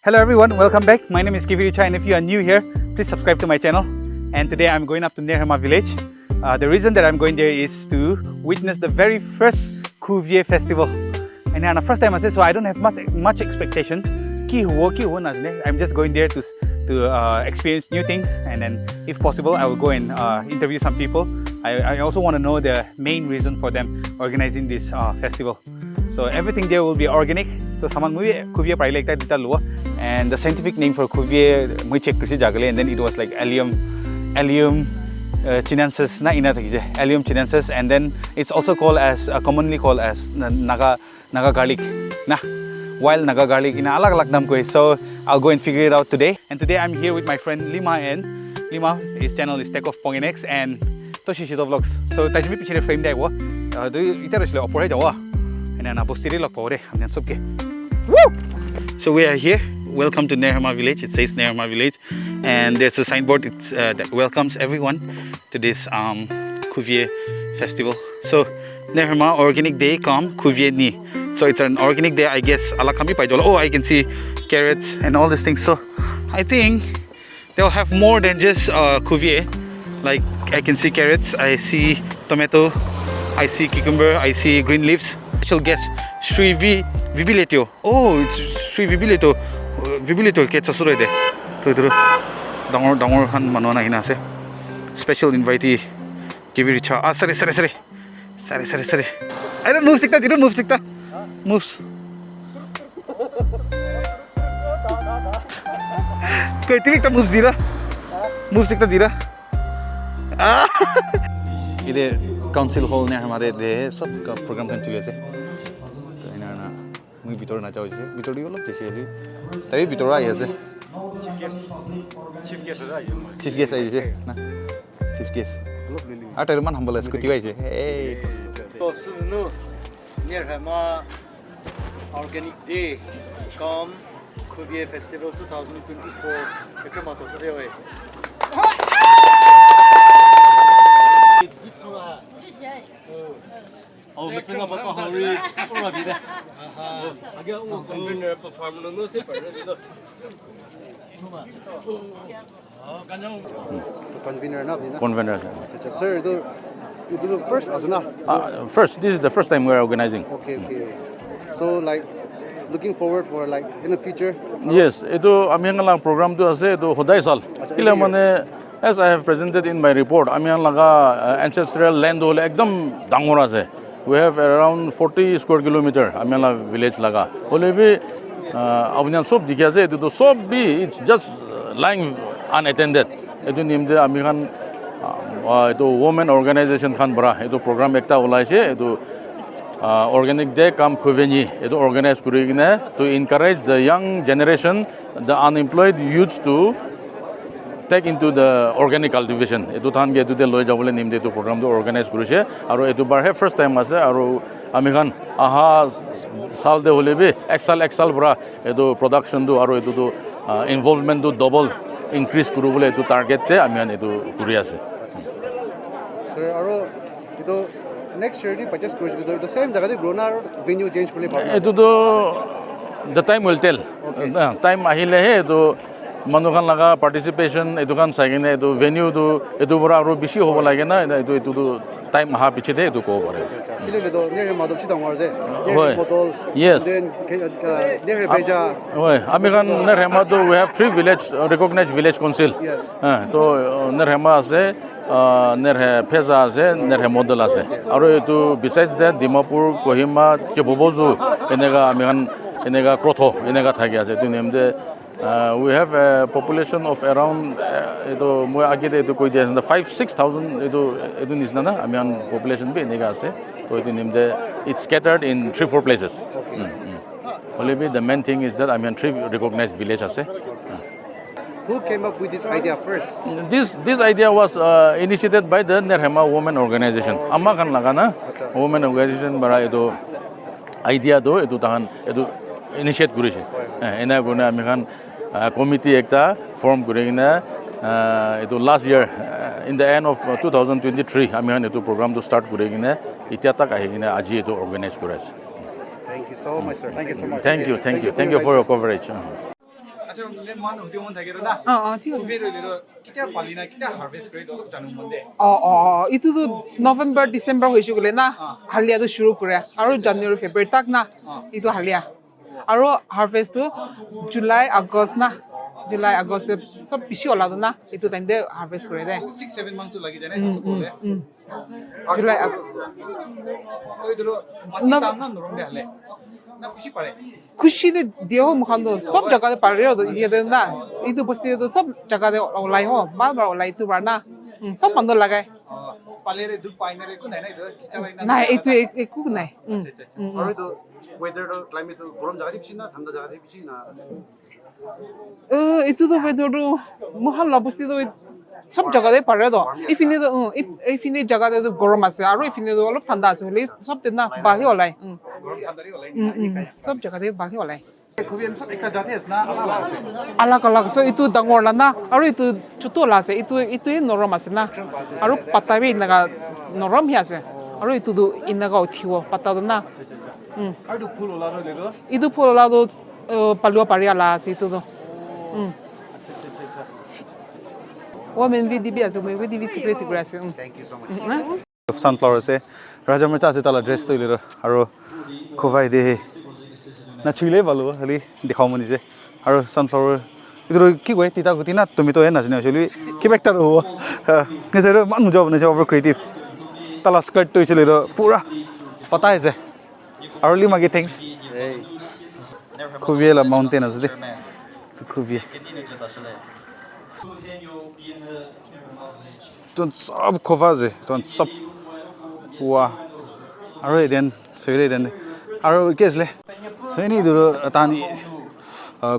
Hello everyone, welcome back. My name is Khuvie, and if you are new here, please subscribe to my channel. And today I'm going up to Nerhema Village. The reason that I'm going there is to witness the very first Khuvie Festival. And the first time I said so, I don't have much expectation. I'm just going there to experience new things, and then if possible I will go and interview some people. I also want to know the main reason for them organizing this festival. So everything there will be organic. So someone Khuvie probably like that, and the scientific name for Khuvie we checked and then it was like Allium chinensis, Allium chinensis, and then it's also called as commonly called as Naga garlic, wild Naga garlic in alag nam koi. So I'll go and figure it out today. And today I'm here with my friend Lima, and Lima, his channel is Tech of Ponginex and Toshishito Vlogs. So tajmi pichire frame day wo do ita rasle opore jawa and then apostiri log pore amyan sobke. Woo! So we are here. Welcome to Nerhema Village. It says Nerhema Village, and there's a signboard that welcomes everyone to this Khuvie Festival. So Nerhema Organic Day Kam Khuvie Ni. So it's an organic day, I guess. Oh, I can see carrots and all these things. So I think they'll have more than just Khuvie. Like I can see carrots, I see tomato, I see cucumber, I see green leaves. Special guest Sri Vibiletio. Oh, it's Sri Vibiletio. Vibiletio ketsa surai de. To idro dangor han manona hina ase. Special invitee Khuvie cha. Ah, sorry. I don't move sikta. Didn't move sikta. Moves. Koi tikta moves dira. Moves sikta dira. Ah. Ide council hall Nerhema de sab ka program kan chule ase. To ina na mui bitor na chau je. Bitor di olop jese ali. Tabi bitor ai ase. Chief guest ai je na. Chief guest. Atar man humble scooty ai je. Hey. So no Nerhema Organic Day Kam Khuvie Festival 2024 ekma to sare hoye. Oh, but singa ba ko hori ora bide. Aha. Aga un convener perform no se par no. Oh, kanjong convener na bina. Convener. Sir, you do the first as na. First, this is the first time we're organizing. Okay. So like looking forward for like in the future. Yes, ito aming lang program to ase ito hoday sal. Kila mane as I have presented in my report, aming laga ancestral land hole ekdam dangor ase. We have around 40 square kilometer aming la village laga. Hole bi abunyan sob dikhi ase ito sob bi it's just lying unattended. Ito nimde aming ito women organization khan bra ito program ekta ulaise ito Organic Day Kam Khuvie Ni. Ito organize kurigine to encourage the young generation, the unemployed youths to take into the organic cultivation. Ito than ge ito de loi jabole nimde ito program to organize kurise. Aro ito bar he first time ase aro amikhan aha sal de hole be excel bra ito production do aro ito do involvement do double increase kurubole ito target te amihan ito kuri ase. Sir, aro ito next year ni purchase course with the same jaga de grown venue change pole ito do the time will tell. Time ahile he to manukan laga participation ito kan sagine ito venue do ito bora aro bishi hobo lage na ito do time ha piche de ito ko pare ile do Nerhema do chitang war je yes then Pheiza oi amikan Nerhema do we have 3 village recognized village council. Yes. To Nerhema ase Pheiza ase Nerhema model ase aro ito besides that Dimapur Kohima Chiephobozou enega Khreituo enega thagi ase to nemde we have a population of around ito moi age de ito koi dia 5-6,000 ito nisna na amian population be enega ase to ito nemde it's scattered in 3-4 places. Only the main thing is that amian 3 recognized village ase. Who came up with this idea first? This idea was initiated by the Nerhema Women Organization. Amma kan laga na women organization bara ito idea do ito tahan ito initiate kurise. Ena guna ami kan committee ekta form kurina ito last year in the end of 2023 ami kan ito program to start kurina itia tak ahigina aji ito organize kuras. Thank you so much, sir. Thank you so much. Thank you for your coverage. আচ্ছা মান হতে মন থাকে না ঠিক আছে খুবই রইল কিটা পালি না কিটা হারভেস্ট করে তো জানো মন দে ইটো তো নভেম্বৰ ডিসেম্বৰ হৈ গলে না হালিয়াটো শুৰু কৰে আৰু জানুৱাৰী ফেব্ৰুৱাৰী তাক না ইটো হালিয়া আৰু হারভেস্টটো জুলাই আগষ্ট না জুলাই আগষ্ট সব বেশি ওলাদো না ইটো টাইম দে হারভেস্ট কৰে দে 6-7 months লাগে জানে সকলে জুলাই ওই ধরো মাটি দাম না নরম দে হালে না খুশি পারে খুশি দে দিও মুখান সব জায়গাতে পারে ইয়ে না ইটো বস্তি সব জায়গাতে ওলাই হ বারবার ওলাই ইটো বার না সব বন্ধ লাগায় পালেরে দুধ পাইনারে কো নাই না ইটো কিচারাই না নাই এইটো একো নাই আৰু এইটো ওয়েদাৰটো ক্লাইমেটটো গৰম জাগাতে বেছি না ঠাণ্ডা জাগাতে বেছি না এইটো তো ওয়েদাৰটো মুখান বস্তিটো সব জায়গাতে পারে তো এইখিনি জায়গাতে গরম আছে আর এইখিনি অলপ ঠান্ডা আছে হলে সব না বাহি ওলাই গরম ঠান্ডারি ওলাই সব জায়গাতে বাহি ওলাই খুবই সব একটা জাতি আছে না আলাদা আছে আলাগ আলাগ আছে এইটো ডাঙৰ লা না আৰু এইটো ছোট লা আছে এইটোৱে নৰম আছে না আৰু পাতাবি ইনাগা নৰম হি আছে আৰু এইটো ইনাগা উঠিব পাতাটো না আৰু তো ফুল ওলা ৰলে ৰ এইটো ফুল ওলাটো পালিব পাৰি আলা আছে এইটো我们 VDB 是我们 VDB security grass. Thank you so much. Sunflower আছে ৰাজা মই চাছে তালা ড্ৰেছ তৈলি আৰু খুৱাই দে না চিলে ভালো খালি দেখাও মনি যে আৰু সানফ্লাৱাৰ ইটো কি কয় তিতা গুটি না তুমি তো নাজানো চলি কিবা একটা হ'ব নিজেৰ মানুহ যাব না অভাৰ ক্ৰিয়েটিভ তালা স্কাৰ্ট তৈছিল পুৰা পতাই আছে আৰু লি মাগি থ্যাঙ্কস খুবই মাউন্টেন আছে দে খুবই তোন সব খোফা আছে তোন সব পুৱা আৰু এদিন চৈলে এদিন আৰু কি আছিলে সৈনি তানি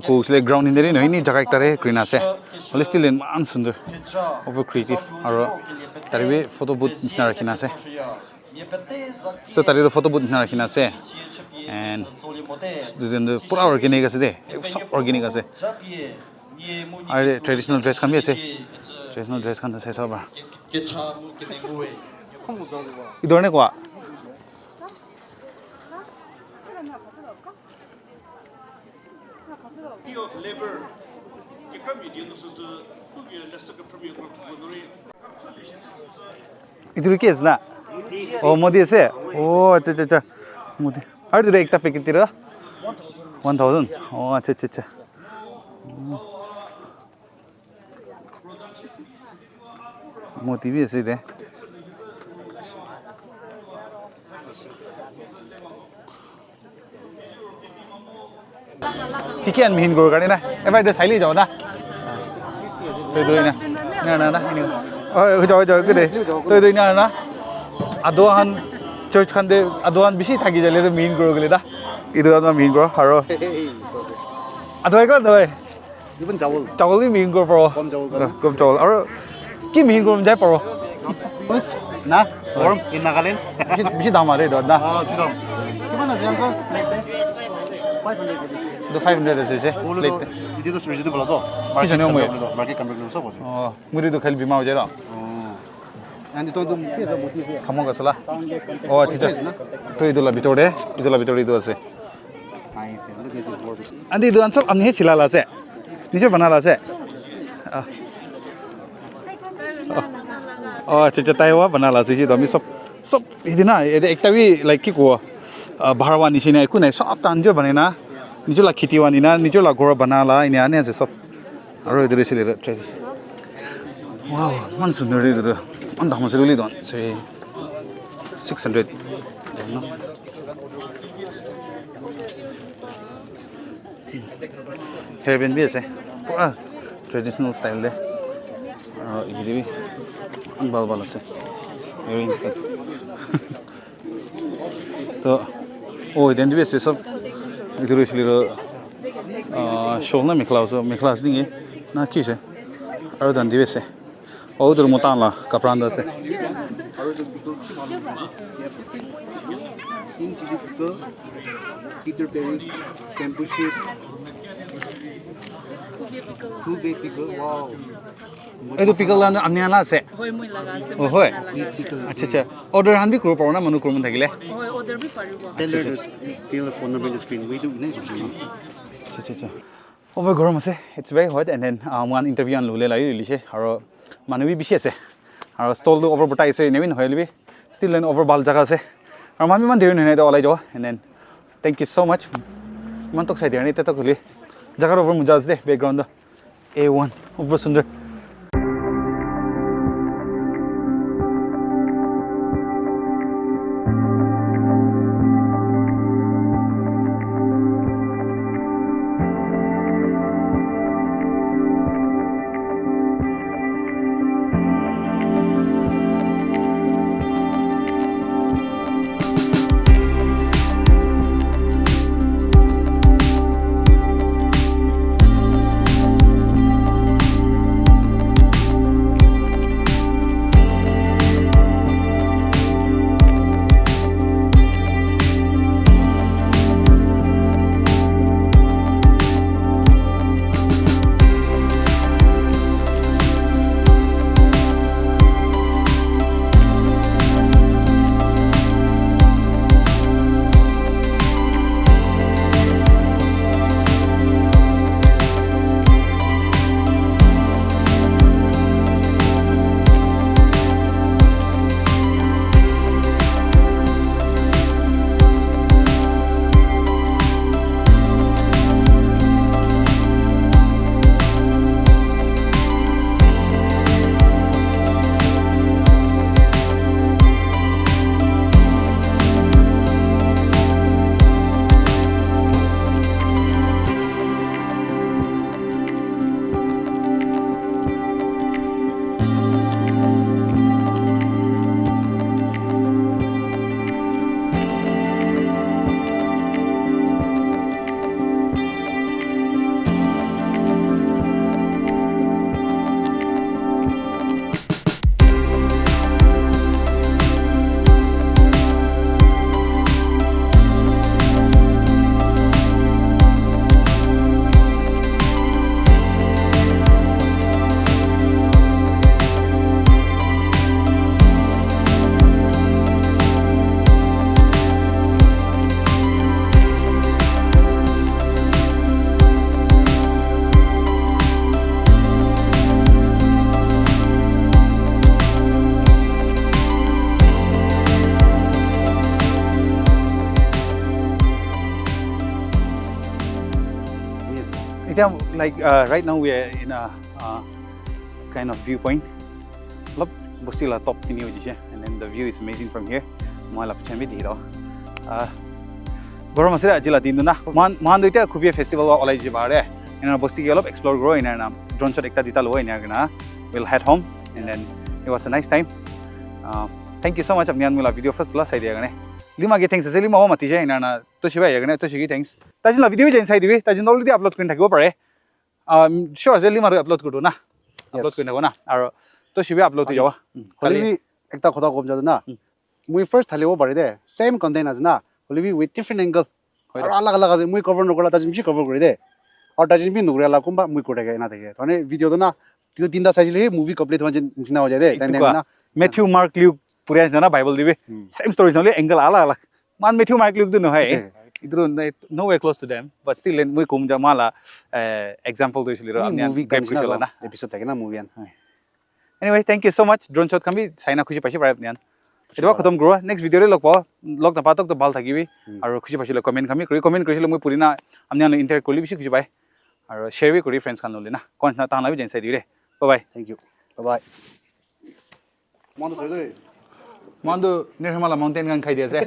কৈছিলে গ্ৰাউণ্ড ইণ্ডাৰি নহয় নি জাগা একটাৰে গ্ৰীণ আছে হ'লে ষ্টিল ইমান সুন্দৰ অভাৰ ক্ৰিয়েটিভ আৰু তাৰে ফটো বুথ নিচিনা ৰাখিনা আছে চ' তাৰে ফটো বুথ নিচিনা ৰাখিনা আছে এণ্ড পুৰা অৰ্গেনিক আছে দেই চব অৰ্গেনিক আছে আৰু ট্ৰেডিশ্যনেল ড্ৰেছ খান বি আছে ট্ৰেডিশ্যনেল ড্ৰেছ খান আছে চব কি ধৰণে কোৱা itu কি আছে না ও মোদি আছে ও আচ্ছা আচ্ছা আচ্ছা মোদি আর দুটো একটা প্যাকেট দিরা 1000 ও আচ্ছা আচ্ছা আচ্ছা মোদি বি আছে দে কি আন মিহিন গরু গাড়ি না এবার এটা চাইলি যাও না তই দই না না না না ও যাও যাও দে তই দই না না আদোহান চার্চ খান দে আদোহান বেশি থাকি যালে মিহিন গরু গলে দা ইদু না মিহিন গরু আর আদোই গল দই ইভেন চাউল চাউল কি মিহিন গরু পারো কম চাউল আর কি মিহিন গরু যাই পারো না গরম ইন নাগালেণ্ড বেশি দাম আরে দর না কিমান কিমান আছে আঙ্কল প্লেট 500 500 আছে যে প্লেট 이제도 리즈도 불러서 마켓 감백을 써보세요. 무리도 갈 비마 오제라. 아니 또 피해서 못 뛰세요. 다 먹었어라. 진짜. 또 이돌라 비토레 이도 আছে. 나이스. Look at this board. 안디 이도 안서 안해 지라라세. নিজে বানালাছে. আচ্ছা তাইও বানালাছে যে আমি সব ইদিনা একটা বি লাইক কি কো ভাড়া নিছিনা একো নাই সব তানজে বানাই না নিজলা খেতিৱানি না নিজলা ঘৰ বনালা ইনে আনে আছে সব আৰু এদৰে ছিল ওয়াও মান সুন্দৰ এদৰে অন দাম আছে দন সে 600 no হেভেন বি আছে পুৰা ট্ৰেডিশনাল ষ্টাইল দে আৰু ইগিবি ভাল আছে ইয়াৰিংছ তো ও দেন বি আছে সব itu risilo showna mikla dingi na kise aru dan divese odur mutala kapranda se in chili pickle Peter Perry bamboo shoot Khuvie pickle wow edu pickle la amniala se Hoi moi laga ase. oh hoy acha acha order han bi kuro parona manu kurmun thagile Hoi order bi paribo. tell her to fill the phone number in the screen we do ne acha acha over gorom ase it's very hot and then one interview an lule lai lise aro manu bi bishi ase aro stall to over botai ase nevin hoilbi still an over bal jaga ase aro mami man derin nei to olai jo and then thank you so much man tok sai derni te to khuli jaga over mujaz de background A1 over sundar like right now we are in a kind of viewpoint. Look, bostila top tini hoji and then the view is amazing from here. Moi lap chami diro. Gorom asira ajila din na. Man doita Khuvie Festival wa olai jibare. And bosti galop explore grow in and drone shot ekta dita lo in na. We'll head home and then it was a nice time. Thank you so much apni anmula video first last idea gane. Lima ge thanks asili ma ho mati je ina to shiba yagane to shigi thanks. Tajin la video je inside dibi tajin already upload kurin thakibo pare. Sure asili ma upload kudu na. Upload kurin thako na. Aro to shiba upload to jawa. Kholibi ekta khota kom jadu na. Mui first thalibo pare de same content as na. Kholibi with different angle. Aro alag alag as mui cover no kola tajin shi cover kori de. Aur tajin bi nugre la komba mui kore ga na thake. Thone video to na tito tinda sajile movie complete hoje jina ho jaye de. Na Matthew Mark Luke pura jana Bible dibi same stories only angle alag alag. Man Matthew Mark Luke do no hai. Idro nowhere close to them, but still mui kum jamala example to isli ro amni game kuchela na episode thake na movie an. Anyway, thank you so much. Drone shot kami saina khushi pashi pare apni an. Eto khatam grow next video re log na patok to bal thakibi aro khushi pashi le comment kami comment korisile mui purina amni an interact koli bishi khushi pai aro share bi kori friends kan lole na kon na ta na bi jensai dire. Bye bye. Thank you. Bye bye. Mando sai doi. Mando Nerhema la mountain kan khai dia se.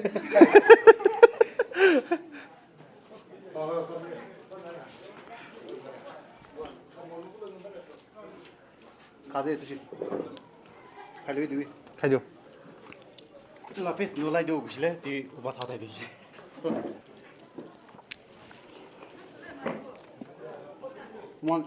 Kaze tu shi. Khali diwi. Khajo. La face no lai do gushle ti uba tha dai dishi. One